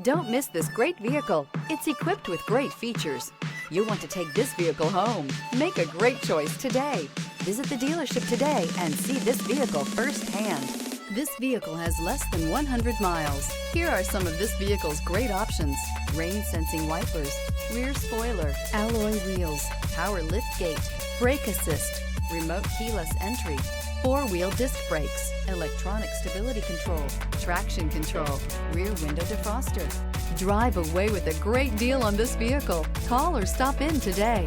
Don't miss this great vehicle. It's equipped with great features. You'll want to take this vehicle home. Make a great choice today. Visit the dealership today and see this vehicle firsthand. This vehicle has less than 100 miles. Here are some of this vehicle's great options: rain sensing wipers, rear spoiler, alloy wheels, power lift gate, brake assist, remote keyless entry, four-wheel disc brakes, electronic stability control, traction control, rear window defroster. Drive away with a great deal on this vehicle. Call or stop in today.